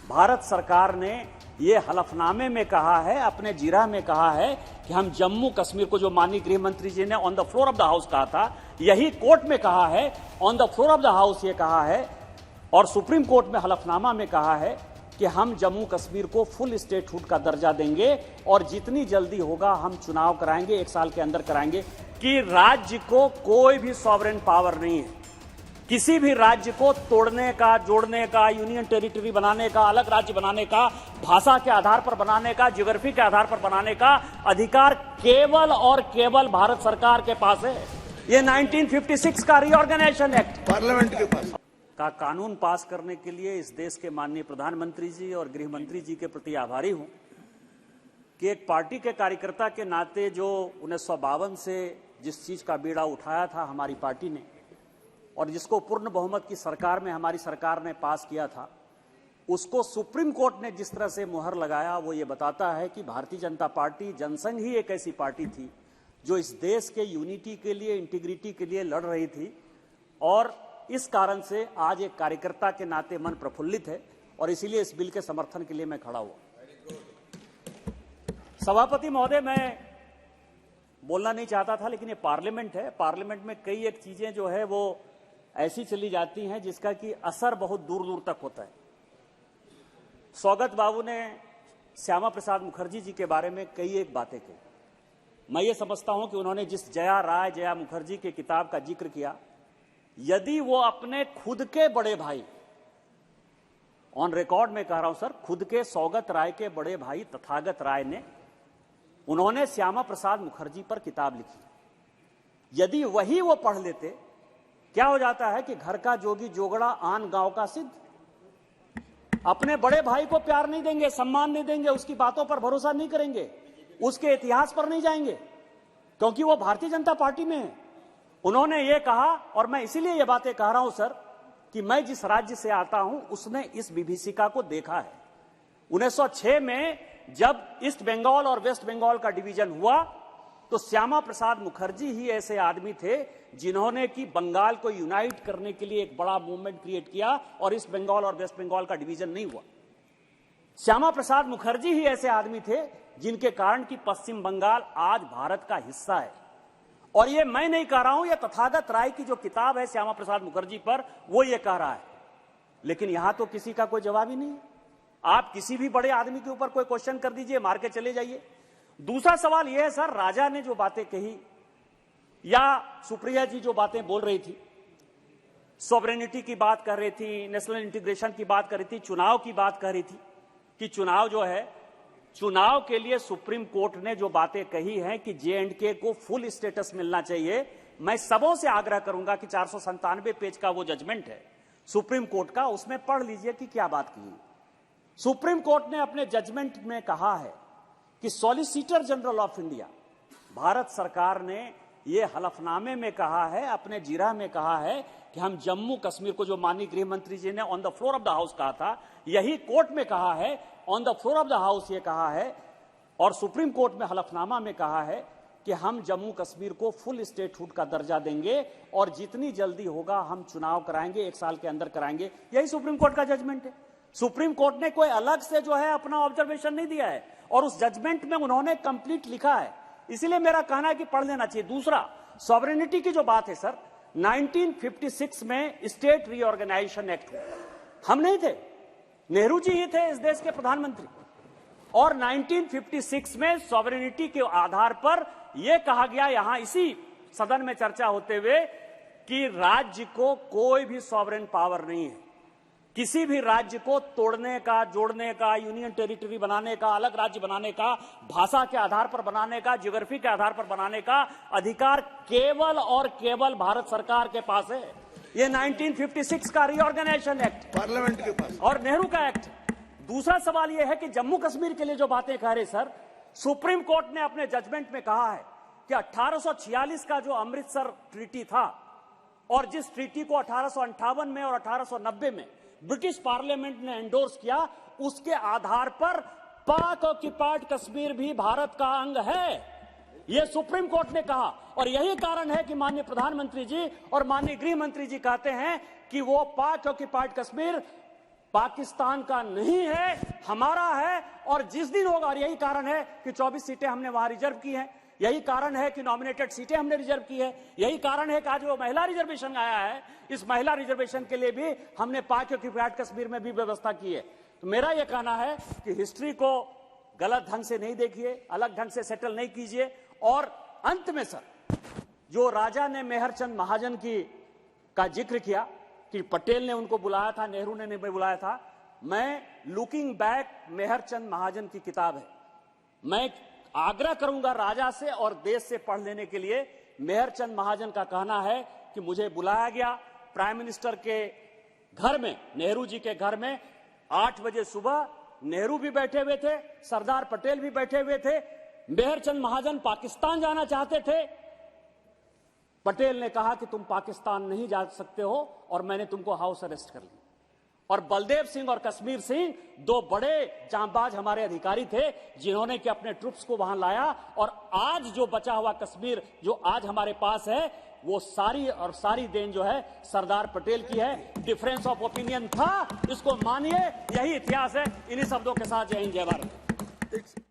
भारत सरकार ने ये हलफनामे में कहा है, अपने जीरा में कहा है कि हम जम्मू कश्मीर को, जो माननीय गृह मंत्री जी ने on the floor of the house कहा था, यही कोर्ट में कहा है, on the floor of the house ये कहा है और सुप्रीम कोर्ट में हलफनामा में कहा है कि हम जम्मू कश्मीर को फुल स्टेटहुड का दर्जा देंगे और जितनी जल्दी होगा हम चुनाव कराएंगे, 1 साल के अंदर कराएंगे। कि राज्य को कोई भी सॉवरेन पावर नहीं है, किसी भी राज्य को तोड़ने का, जोड़ने का, यूनियन टेरिटरी बनाने का, अलग राज्य बनाने का, भाषा के आधार पर बनाने का, ज्योग्राफी के आधार पर बनाने का अधिकार केवल और केवल भारत सरकार के पास है। ये 1956 का रीऑर्गेनाइजेशन एक्ट पार्लियामेंट के पास का कानून पास करने के लिए इस देश के माननीय प्रधानमंत्री जी और गृह मंत्री जी के प्रति आभारी हूं कि एक पार्टी के कार्यकर्ता के नाते जो 1952 से जिस चीज का बीड़ा उठाया था हमारी पार्टी ने और जिसको पूर्ण बहुमत की सरकार में हमारी सरकार ने पास किया था, उसको सुप्रीम कोर्ट ने जिस तरह से मुहर लगाया, वो ये बताता है कि भारतीय जनता पार्टी, जनसंघ ही एक ऐसी पार्टी थी जो इस देश के यूनिटी के लिए, इंटीग्रिटी के लिए लड़ रही थी। और इस कारण से आज एक कार्यकर्ता के नाते मन प्रफुल्लित है और इसीलिए इस बिल के समर्थन के लिए मैं खड़ा हुआ। सभापति महोदय, मैं बोलना नहीं चाहता था, लेकिन ये पार्लियामेंट है, पार्लियामेंट में कई एक चीजें जो है वो ऐसी चली जाती हैं जिसका कि असर बहुत दूर दूर तक होता है। सौगत बाबू ने श्यामा प्रसाद मुखर्जी जी के बारे में कई एक बातें कही। मैं ये समझता हूं कि उन्होंने जिस जया मुखर्जी की किताब का जिक्र किया, यदि वो अपने खुद के बड़े भाई, ऑन रिकॉर्ड में कह रहा हूं सर, खुद के सौगत राय के बड़े भाई तथागत राय ने, उन्होंने श्यामा प्रसाद मुखर्जी पर किताब लिखी, यदि वही वो पढ़ लेते, क्या हो जाता है कि घर का जोगी जोगड़ा आन गांव का सिद्ध। अपने बड़े भाई को प्यार नहीं देंगे, सम्मान नहीं देंगे, उसकी बातों पर भरोसा नहीं करेंगे, उसके इतिहास पर नहीं जाएंगे, क्योंकि वो भारतीय जनता पार्टी में है। उन्होंने ये कहा, और मैं इसीलिए ये बातें कह रहा हूं सर कि मैं जिस राज्य से आता हूं उसने इस विभीषिका को देखा है। 1906 में जब ईस्ट बंगाल और वेस्ट बंगाल का डिवीजन हुआ तो श्यामा प्रसाद मुखर्जी ही ऐसे आदमी थे जिन्होंने कि बंगाल को यूनाइट करने के लिए एक बड़ा मूवमेंट क्रिएट किया और ईस्ट बंगाल और वेस्ट बंगाल का डिवीजन नहीं हुआ। श्यामा प्रसाद मुखर्जी ही ऐसे आदमी थे जिनके कारण कि पश्चिम बंगाल आज भारत का हिस्सा है। और ये मैं नहीं कह रहा हूं, ये तथागत राय की जो किताब है श्यामा प्रसाद मुखर्जी पर, वो ये कह रहा है। लेकिन यहां तो किसी का कोई जवाब ही नहीं है। आप किसी भी बड़े आदमी के ऊपर कोई क्वेश्चन कर दीजिए, मार के चले जाइए। दूसरा सवाल यह है सर, राजा ने जो बातें कही या सुप्रिया जी जो बातें बोल रही थी, सॉवरेनिटी की बात कर रही थी, नेशनल इंटीग्रेशन की बात कर रही थी, चुनाव की बात कर रही थी कि चुनाव जो है, चुनाव के लिए सुप्रीम कोर्ट ने जो बातें कही हैं कि J&K को फुल स्टेटस मिलना चाहिए, मैं सबों से आग्रह करूंगा कि 497 पेज का वो जजमेंट है सुप्रीम कोर्ट का, उसमें पढ़ लीजिए कि क्या बात की। सुप्रीम कोर्ट ने अपने जजमेंट में कहा है कि solicitor general of India, Bharat सरकार ने ये हलफनामे में कहा है, अपने जीरा में कहा है कि हम जम्मू कश्मीर को, जो माननीय गृह मंत्री जी ने on the floor of the house कहा था, यही कोर्ट में कहा है, on the floor of the house ये कहा है और सुप्रीम कोर्ट में हलफनामा में कहा है कि हम जम्मू कश्मीर को फुल स्टेटहुड का दर्जा देंगे और जितनी जल्दी होगा हम चुनाव कराएंगे, 1 साल के अंदर कराएंगे। यही सुप्रीम कोर्ट का जजमेंट है। सुप्रीम कोर्ट ने कोई अलग से जो है अपना ऑब्जर्वेशन नहीं दिया है और उस जजमेंट में उन्होंने कंप्लीट लिखा है। इसीलिए मेरा कहना है कि पढ़ लेना चाहिए। दूसरा, सॉवरेनिटी की जो बात है सर, 1956 में स्टेट रीऑर्गेनाइजेशन एक्ट हुआ, हम नहीं थे, नेहरू जी ही थे इस देश के प्रधानमंत्री, और 1956 में सॉवरेनिटी के आधार पर यह कहा गया, यहां इसी सदन में चर्चा होते हुए, कि राज्य को कोई भी सॉवरेन पावर नहीं है, किसी भी राज्य को तोड़ने का, जोड़ने का, यूनियन टेरिटरी बनाने का, अलग राज्य बनाने का, भाषा के आधार पर बनाने का, ज्योग्राफी के आधार पर बनाने का अधिकार केवल और केवल भारत सरकार के पास है। ये 1956 का रीऑर्गेनाइजेशन एक्ट पार्लियामेंट के पास और नेहरू का एक्ट। दूसरा सवाल यह है कि जम्मू कश्मीर के लिए जो बातें कह रहे सर, सुप्रीम कोर्ट ने अपने जजमेंट में कहा है कि 1846 का जो अमृतसर ट्रीटी था और जिस ट्रीटी को 1858 में और 1890 में ब्रिटिश पार्लियामेंट ने एंडोर्स किया, उसके आधार पर पाक ऑक्युपाइड कश्मीर भी भारत का अंग है, यह सुप्रीम कोर्ट ने कहा। और यही कारण है कि माननीय प्रधानमंत्री जी और माननीय गृह मंत्री जी कहते हैं कि वो पाक ऑक्युपाइड कश्मीर पाकिस्तान का नहीं है, हमारा है। और जिस दिन होगा, और यही कारण है कि 24 सीटें हमने वहां रिजर्व की हैं, यही कारण है कि नॉमिनेटेड सीटें हमने रिजर्व की है, यही कारण है कि आज वो महिला रिजर्वेशन आया है, इस महिला रिजर्वेशन के लिए भी हमने पाक ऑक्युपाइड कश्मीर में भी व्यवस्था की है। तो मेरा यह कहना है कि हिस्ट्री को गलत ढंग से नहीं देखिए, अलग ढंग से सेटल नहीं कीजिए। और अंत में सर, जो राजा ने मेहरचंद महाजन का जिक्र किया कि पटेल ने उनको बुलाया था, नेहरू ने नहीं बुलाया था, मैं लुकिंग बैक मेहरचंद महाजन की किताब है, मैं आग्रह करूंगा राजा से और देश से पढ़ लेने के लिए। मेहरचंद महाजन का कहना है कि मुझे बुलाया गया प्राइम मिनिस्टर के घर में, नेहरू जी के घर में 8 बजे सुबह, नेहरू भी बैठे हुए थे, सरदार पटेल भी बैठे हुए थे। मेहरचंद महाजन पाकिस्तान जाना चाहते थे, पटेल ने कहा कि तुम पाकिस्तान नहीं जा सकते हो और मैंने तुमको हाउस अरेस्ट कर लिया। और बलदेव सिंह और कश्मीर सिंह 2 बड़े जांबाज हमारे अधिकारी थे, जिन्होंने कि अपने ट्रुप्स को वहां लाया। और आज जो बचा हुआ कश्मीर जो आज हमारे पास है, वो सारी देन जो है सरदार पटेल की है। डिफरेंस ऑफ ओपिनियन था, इसको मानिए, यही इतिहास है। इन्हीं शब्दों के साथ जय हिंद, जय भारत।